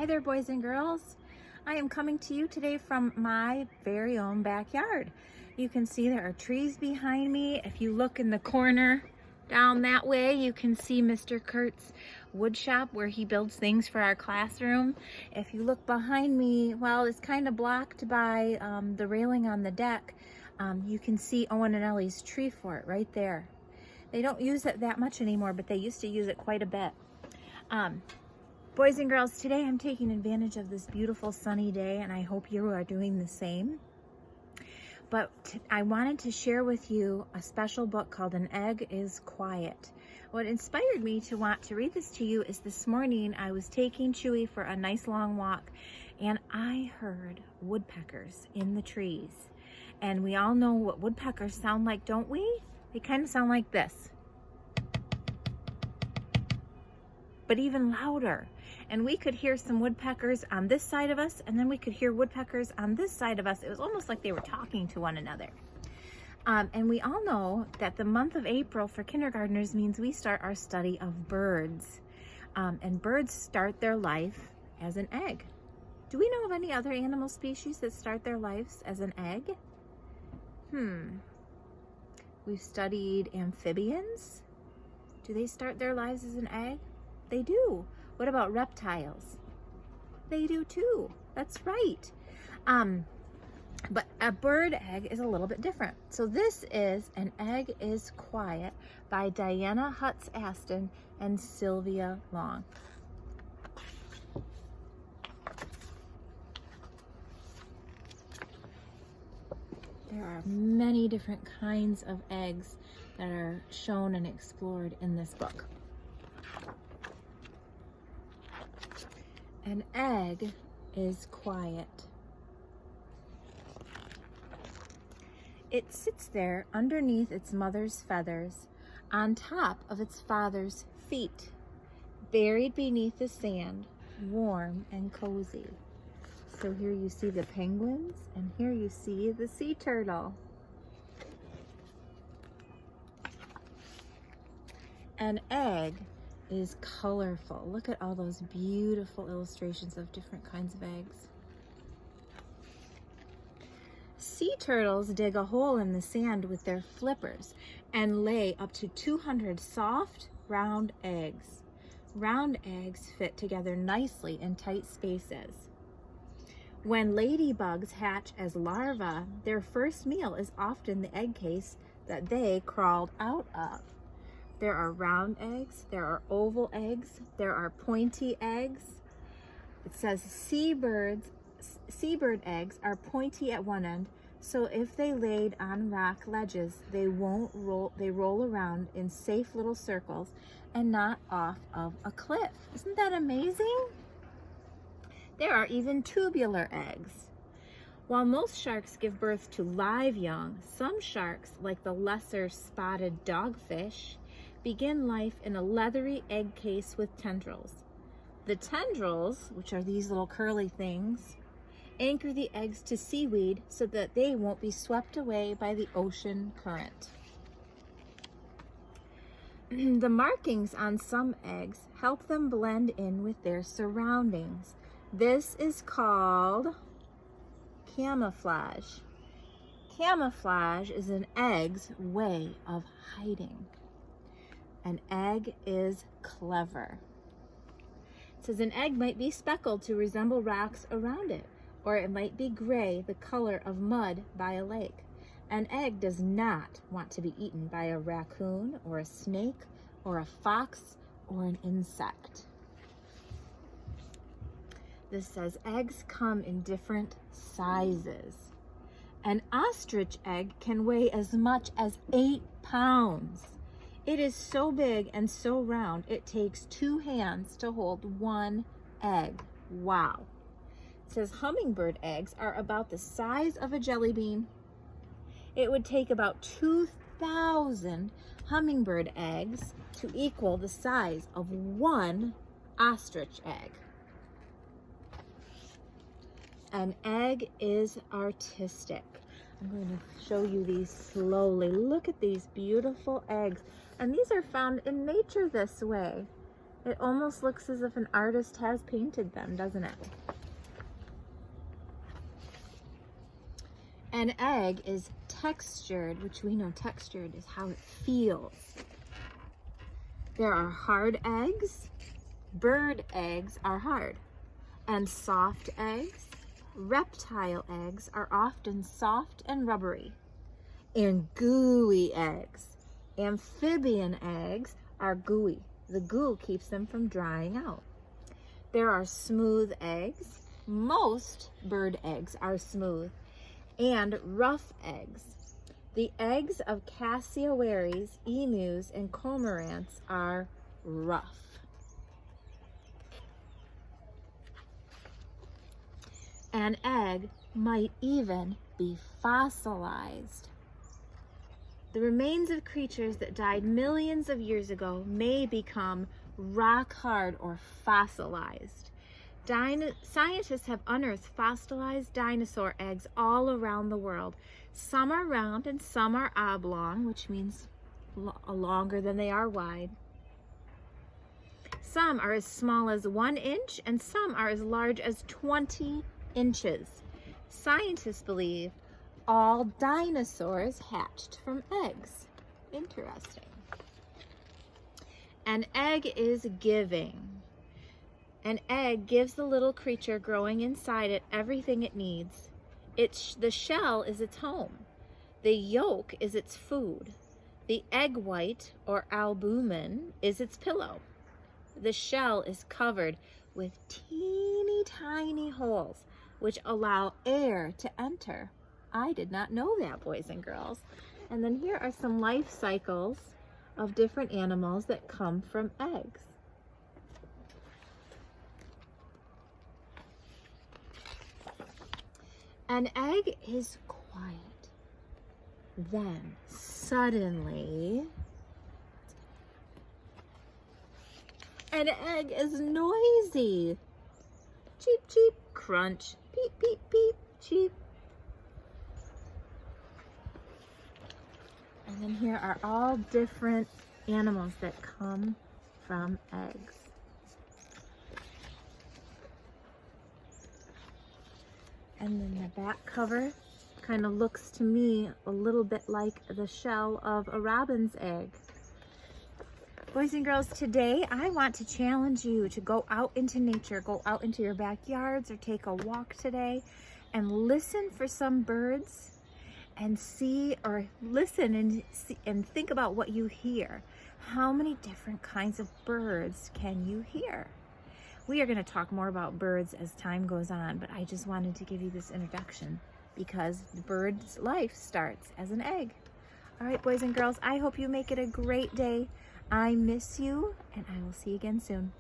Hi there, boys and girls. I am coming to you today from my very own backyard. You can see there are trees behind me. If you look in the corner down that way, you can see Mr. Kurt's wood shop where he builds things for our classroom. If you look behind me, well, it's kind of blocked by the railing on the deck. You can see Owen and Ellie's tree fort right there. They don't use it that much anymore, but they used to use it quite a bit. Boys and girls, today I'm taking advantage of this beautiful sunny day, and I hope you are doing the same. But I wanted to share with you a special book called An Egg is Quiet. What inspired me to want to read this to you is this morning I was taking Chewy for a nice long walk, and I heard woodpeckers in the trees. And we all know what woodpeckers sound like, don't we? They kind of sound like this, but even louder. And we could hear some woodpeckers on this side of us, and then we could hear woodpeckers on this side of us. It was almost like they were talking to one another. And we all know that the month of April for kindergartners means we start our study of birds. And birds start their life as an egg. Do we know of any other animal species that start their lives as an egg? We've studied amphibians. Do they start their lives as an egg? They do. What about reptiles? They do too. That's right. But a bird egg is a little bit different. So this is An Egg is Quiet by Dianna Aston and Sylvia Long. There are many different kinds of eggs that are shown and explored in this book. An egg is quiet. It sits there underneath its mother's feathers, on top of its father's feet, buried beneath the sand, warm and cozy. So here you see the penguins, and here you see the sea turtle. An egg is colorful. Look at all those beautiful illustrations of different kinds of eggs. Sea turtles dig a hole in the sand with their flippers and lay up to 200 soft, round eggs. Round eggs fit together nicely in tight spaces. When ladybugs hatch as larvae, their first meal is often the egg case that they crawled out of. There are round eggs, there are oval eggs, there are pointy eggs. It says seabird eggs are pointy at one end, so if they laid on rock ledges, they roll around in safe little circles and not off of a cliff. Isn't that amazing? There are even tubular eggs. While most sharks give birth to live young, some sharks, like the lesser spotted dogfish, begin life in a leathery egg case with tendrils. The tendrils, which are these little curly things, anchor the eggs to seaweed so that they won't be swept away by the ocean current. The markings on some eggs help them blend in with their surroundings. This is called camouflage. Camouflage is an egg's way of hiding. An egg is clever. It says an egg might be speckled to resemble rocks around it, or it might be gray, the color of mud by a lake. An egg does not want to be eaten by a raccoon or a snake or a fox or an insect. This says eggs come in different sizes. An ostrich egg can weigh as much as 8 pounds. It is so big and so round, it takes 2 hands to hold one egg. Wow. It says hummingbird eggs are about the size of a jelly bean. It would take about 2,000 hummingbird eggs to equal the size of one ostrich egg. An egg is artistic. I'm going to show you these slowly. Look at these beautiful eggs. And these are found in nature this way. It almost looks as if an artist has painted them, doesn't it? An egg is textured, which we know textured is how it feels. There are hard eggs. Bird eggs are hard. And soft eggs, reptile eggs, are often soft and rubbery. And gooey eggs, amphibian eggs, are gooey. The goo keeps them from drying out. There are smooth eggs. Most bird eggs are smooth. And rough eggs. The eggs of cassowaries, emus, and cormorants are rough. An egg might even be fossilized. The remains of creatures that died millions of years ago may become rock hard or fossilized. Scientists have unearthed fossilized dinosaur eggs all around the world. Some are round and some are oblong, which means longer than they are wide. Some are as small as 1 inch and some are as large as 20 inches. Scientists believe all dinosaurs hatched from eggs. Interesting. An egg is giving. An egg gives the little creature growing inside it everything it needs. The shell is its home. The yolk is its food. The egg white, or albumin, is its pillow. The shell is covered with teeny tiny holes which allow air to enter. I did not know that, boys and girls. And then here are some life cycles of different animals that come from eggs. An egg is quiet. Then suddenly, an egg is noisy. Cheep, cheep, crunch, peep, peep, peep, cheep. And then here are all different animals that come from eggs. And then the back cover kind of looks to me a little bit like the shell of a robin's egg. Boys and girls, today I want to challenge you to go out into nature, go out into your backyards or take a walk today and listen for some birds and see or listen and see, and think about what you hear. How many different kinds of birds can you hear? We are going to talk more about birds as time goes on, but I just wanted to give you this introduction because the bird's life starts as an egg. All right, boys and girls, I hope you make it a great day. I miss you, and I will see you again soon.